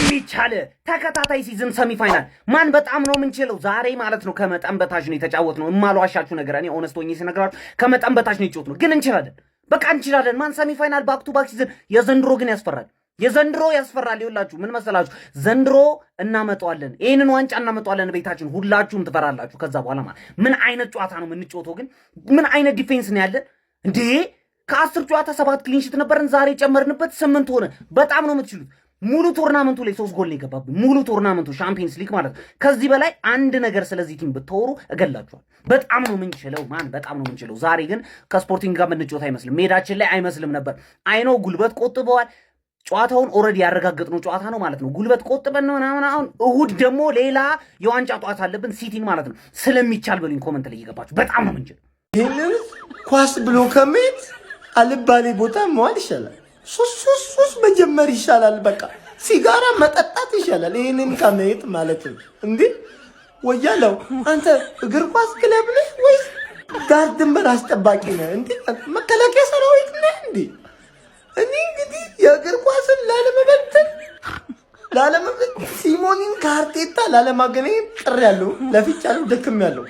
የሚቻለ ተከታታይ ሲዝን ሰሚ ፋይናል ማን በጣም ነው የምንችለው ዛሬ ማለት ነው። ከመጠን በታች ነው የተጫወትነው። እማልዋሻችሁ ነገር እኔ ኦነስት ሆኜ ስነግራችሁ ከመጠን በታች ነው የተጫወትነው፣ ግን እንችላለን። በቃ እንችላለን። ማን ሰሚ ፋይናል ባክ ቱ ባክ ሲዝን። የዘንድሮ ግን ያስፈራል። የዘንድሮ ያስፈራል። ይኸውላችሁ ምን መሰላችሁ፣ ዘንድሮ እናመጣዋለን፣ ይሄንን ዋንጫ እናመጣዋለን ቤታችን። ሁላችሁም ትፈራላችሁ። ከዛ በኋላ ማለት ምን አይነት ጨዋታ ነው የምንጫወተው? ግን ምን አይነት ዲፌንስ ነው ያለን እንዴ? ከ10 ጨዋታ 7 ክሊንሺት ነበረን፣ ዛሬ ጨመርንበት 8 ሆነ። በጣም ነው የምትችሉት። ሙሉ ቶርናመንቱ ላይ 3 ጎል ነው የገባብን። ሙሉ ቶርናመንቱ ሻምፒየንስ ሊግ ማለት ነው። ከዚህ በላይ አንድ ነገር ስለዚህ ቲም ብትወሩ እገላችኋል። በጣም ነው የምንችለው ማን፣ በጣም ነው የምንችለው። ዛሬ ግን ከስፖርቲንግ ጋር የምንጫወት አይመስልም፣ ሜዳችን ላይ አይመስልም ነበር። አይኖ ጉልበት ቆጥበዋል። ጨዋታውን ኦልሬዲ ያረጋገጥነው ጨዋታ ነው ማለት ነው። ጉልበት ቆጥበን ነው ምናምን። አሁን እሁድ ደግሞ ሌላ የዋንጫ ጨዋታ አለብን ሲቲን ማለት ነው። ስለሚቻል በሉኝ ኮመንት ላይ እየገባችሁ በጣም ነው የምንችለው። ይህንን ኳስ ብሎ ከመሄድ አልባሌ ቦታ መዋል ይሻላል። ሱስ መጀመር ይሻላል። በቃ ሲጋራ መጠጣት ይሻላል ይህንን ከመሄድ ማለት ነው። እንዴ ወያለው አንተ እግር ኳስ ክለብ ነህ ወይስ ዳር ድንበር አስጠባቂ ነህ? እንዴ መከላከያ ሰራዊት ነህ እንዴ? እኔ እንግዲህ የእግር ኳስን ላለመበተን ሲሞኒን ከአርቴታ ላለማገናኘት ጥሬያለሁ፣ ለፍቻለሁ፣ ደክሜያለሁ።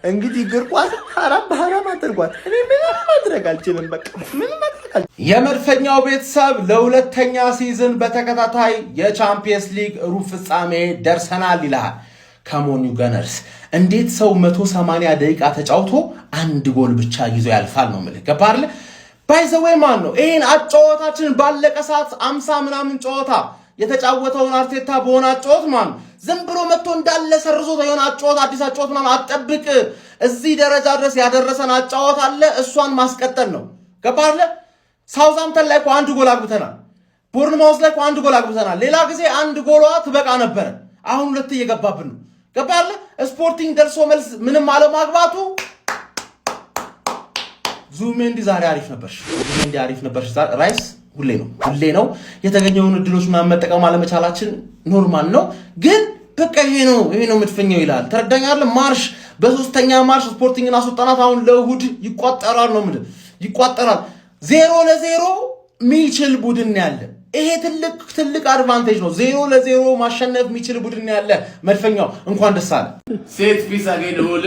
እንግዲህ እግር ኳስ ሐራም በሐራም አድርጓት። እኔ ምንም ማድረግ አልችልም። በቃ ምንም ማድረግ አልችልም። የመድፈኛው ቤተሰብ ለሁለተኛ ሲዝን በተከታታይ የቻምፒየንስ ሊግ ሩብ ፍጻሜ ደርሰናል ይላል። ከሞኒ ገነርስ እንዴት ሰው 180 ደቂቃ ተጫውቶ አንድ ጎል ብቻ ይዞ ያልፋል ነው ማለት ገባርለ ባይዘዌ ማን ነው ይሄን አጫወታችን ባለቀ ሰዓት 50 ምናምን ጨዋታ የተጫወተውን አርቴታ በሆነ አጫወት ማን ዝም ብሎ መጥቶ እንዳለ ሰርዞ የሆነ አጫወት አዲስ አጫወት ምናምን አጠብቅ። እዚህ ደረጃ ድረስ ያደረሰን አጫወት አለ፣ እሷን ማስቀጠል ነው ገባርለ። ሳውዛምተን ላይ እኮ አንድ ጎል አግብተናል። ቦርንማውዝ ላይ እኮ አንድ ጎል አግብተናል። ሌላ ጊዜ አንድ ጎሏ ትበቃ ነበረ፣ አሁን ሁለት እየገባብን ነው ገባርለ። ስፖርቲንግ ደርሶ መልስ ምንም አለማግባቱ ዙሜንዲ ዛሬ አሪፍ ነበር። ዙሜንዲ አሪፍ ነበር። ራይስ ሁሌ ነው የተገኘውን እድሎች ምናምን መጠቀም አለመቻላችን ኖርማል ነው። ግን በቃ ይሄ ነው መድፈኛው ይላል። ተረዳኛለ። ማርሽ በሶስተኛ ማርሽ ስፖርቲንግን አስወጣናት። አሁን ለእሁድ ይቋጠራል ነው ምንድን ይቋጠራል። 0-0 የሚችል ቡድን ያለ ይሄ ትልቅ አድቫንቴጅ ነው። 0-0 ማሸነፍ የሚችል ቡድን ያለ መድፈኛው እንኳን ደስ አለ። ሴት ፒስ አገኘ ወለ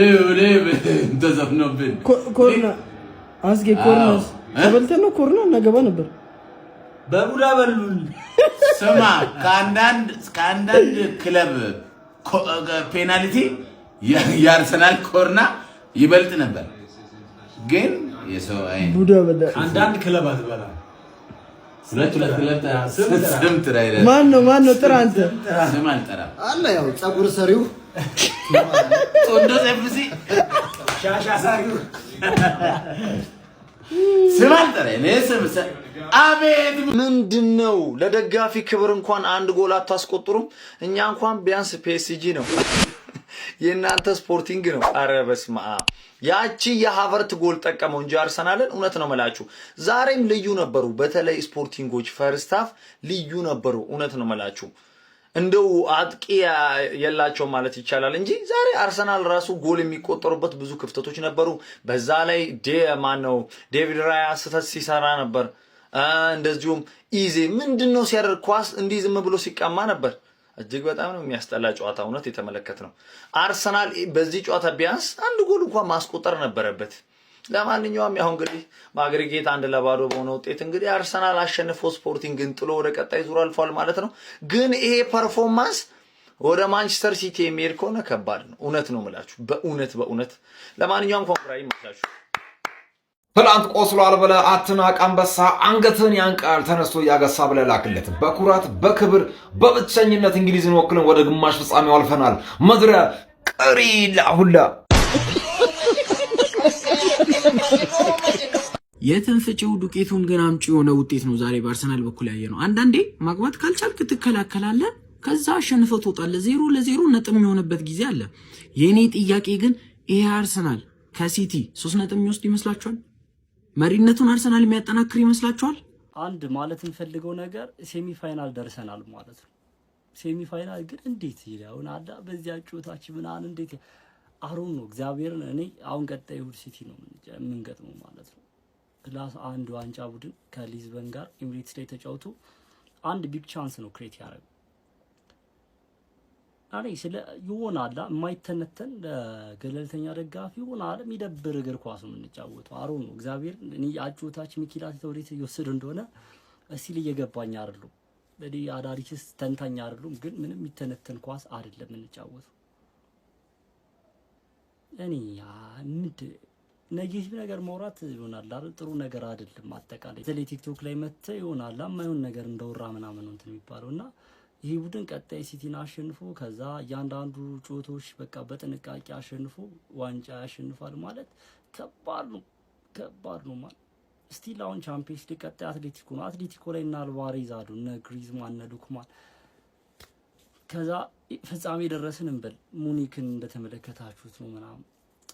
ተዘፍኖብን ኮርና አስጌ ኮርናስ ተበልተን ነው ኮርና እናገባ ነበር በቡዳ በሉን። ስማ ከአንዳንድ ክለብ ፔናልቲ የአርሰናል ኮርና ይበልጥ ነበር። ግን የሰው አይን ቡዳ በላ አንዳንድ ክለብ አትበላ ሁለት ክለብ ስም ጥራ ይላል። ማን ነው ጥራ አንተ ስም አልጠራ አለ ያው ጸጉር ሰሪው ጦንዶ ኤፍሲ ሻሻ ሳሪው ስም አልጠራ ለስም አቤት ምንድነው? ለደጋፊ ክብር እንኳን አንድ ጎል አታስቆጥሩም። እኛ እንኳን ቢያንስ ፒኤስጂ ነው የእናንተ ስፖርቲንግ ነው። አረ በስመ አብ ያቺ የሃቨርት ጎል ጠቀመው እንጂ አርሰናልን እውነት ነው መላችሁ ዛሬም ልዩ ነበሩ። በተለይ ስፖርቲንጎች ፈርስት ሃፍ ልዩ ነበሩ። እውነት ነው መላችሁ እንደው አጥቂ የላቸው ማለት ይቻላል እንጂ ዛሬ አርሰናል ራሱ ጎል የሚቆጠሩበት ብዙ ክፍተቶች ነበሩ። በዛ ላይ ዴቪድ ራያ ስህተት ሲሰራ ነበር። እንደዚሁም ኢዜ ምንድነው ሲያደርግ ኳስ እንዲህ ዝም ብሎ ሲቀማ ነበር። እጅግ በጣም ነው የሚያስጠላ ጨዋታ እውነት የተመለከትነው። አርሰናል በዚህ ጨዋታ ቢያንስ አንድ ጎል እንኳን ማስቆጠር ነበረበት። ለማንኛውም ያው እንግዲህ ማግሪጌት 1-0 በሆነ ውጤት እንግዲህ አርሰናል አሸንፎ ስፖርቲንግን ጥሎ ወደ ቀጣይ ዙር አልፏል ማለት ነው። ግን ይሄ ፐርፎርማንስ ወደ ማንቸስተር ሲቲ የሚሄድ ከሆነ ከባድ ነው። እውነት ነው የምላችሁ በእውነት ለማንኛውም ኮንግራይ ይመስላችሁ ትላንት ቆስሏል ብለህ አትናቅ። አንበሳ አንገትን ያንቃል ተነስቶ ያገሳ ብለህ ላክለት። በኩራት በክብር በብቸኝነት እንግሊዝን ወክለን ወደ ግማሽ ፍጻሜው አልፈናል። መድረ ቀሪ ለሁላ የትንፍጪው ዱቄቱን ግን አምጪ የሆነ ውጤት ነው ዛሬ በአርሰናል በኩል ያየነው። አንዳንዴ ማግባት ካልቻልክ ትከላከላለህ፣ ከዛ አሸንፈህ ትወጣለህ። 0-0 ነጥብ የሚሆንበት ጊዜ አለ። የኔ ጥያቄ ግን ይሄ አርሰናል ከሲቲ 3 ነጥብ የሚወስድ ይመስላችኋል? መሪነቱን አርሰናል የሚያጠናክር ይመስላችኋል? አንድ ማለት እንፈልገው ነገር ሴሚፋይናል ደርሰናል ማለት ነው። ሴሚፋይናል ግን እንዴት ይላውን አዳ በዚያ ጩታች ምናን እንዴት አሮን ነው እግዚአብሔርን። እኔ አሁን ቀጣይ እሑድ ሲቲ ነው የምንገጥመው ማለት ነው። ፕላስ አንድ ዋንጫ ቡድን ከሊዝበን ጋር ኤሚሬትስ ላይ ተጫውቶ አንድ ቢግ ቻንስ ነው ክሬት ያደረገው። አሬ ስለ ይሆናል የማይተነተን ገለልተኛ ደጋፊ ይሆናል የሚደብር እግር ኳስ ነው የምንጫወተው። አሮ ነው እግዚአብሔር እኔ አጭውታች ሚኪላት ተወሪት ይወስድ እንደሆነ እስቲ እየገባኝ አይደለም። በዲ አዳሪክስ ተንታኛ አይደለም፣ ግን ምንም የሚተነተን ኳስ አይደለም የምንጫወተው። እኔ ምንድ ኔጌቲቭ ነገር ማውራት ይሆናል አይደል? ጥሩ ነገር አይደለም። አጠቃላይ ስለ ቲክቶክ ላይ መተ ይሆናል የማይሆን ነገር እንደወራ ምናምን ነው እንትን የሚባለውና ይህ ቡድን ቀጣይ ሲቲን አሸንፎ ከዛ እያንዳንዱ ጨዋታዎች በቃ በጥንቃቄ አሸንፎ ዋንጫ ያሸንፋል ማለት ከባድ ነው ማለት ስቲል አሁን ቻምፒየንስ ሊግ ቀጣይ አትሌቲኮ ላይ እና አልቫሬዝ አሉ እነ ግሪዝማን እነ ሉክማን ከዛ ፍጻሜ ደረስን እንበል ሙኒክን እንደተመለከታችሁት ነው ምናምን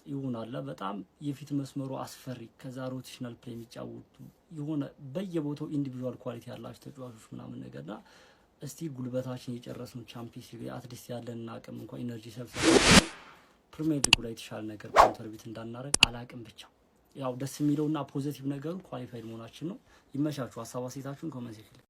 ይሆናል በጣም የፊት መስመሩ አስፈሪ ከዛ ሮቴሽናል ፕሌይ የሚጫወቱ የሆነ በየቦታው ኢንዲቪጁዋል ኳሊቲ ያላቸው ተጫዋቾች ምናምን ነገርና እስቲ ጉልበታችን እየጨረስን ቻምፒየንስ ሊግ አትሊስት ያለን አቅም እንኳን ኢነርጂ ሰብስበን ፕሪሚየር ሊግ ላይ የተሻለ ነገር ኮንትሪቢዩት እንዳናረግ አላቅም። ብቻ ያው ደስ የሚለውና ፖዚቲቭ ነገሩ ኳሊፋይድ መሆናችን ነው። ይመቻችሁ። ሀሳብ አስተያየታችሁን ኮሜንት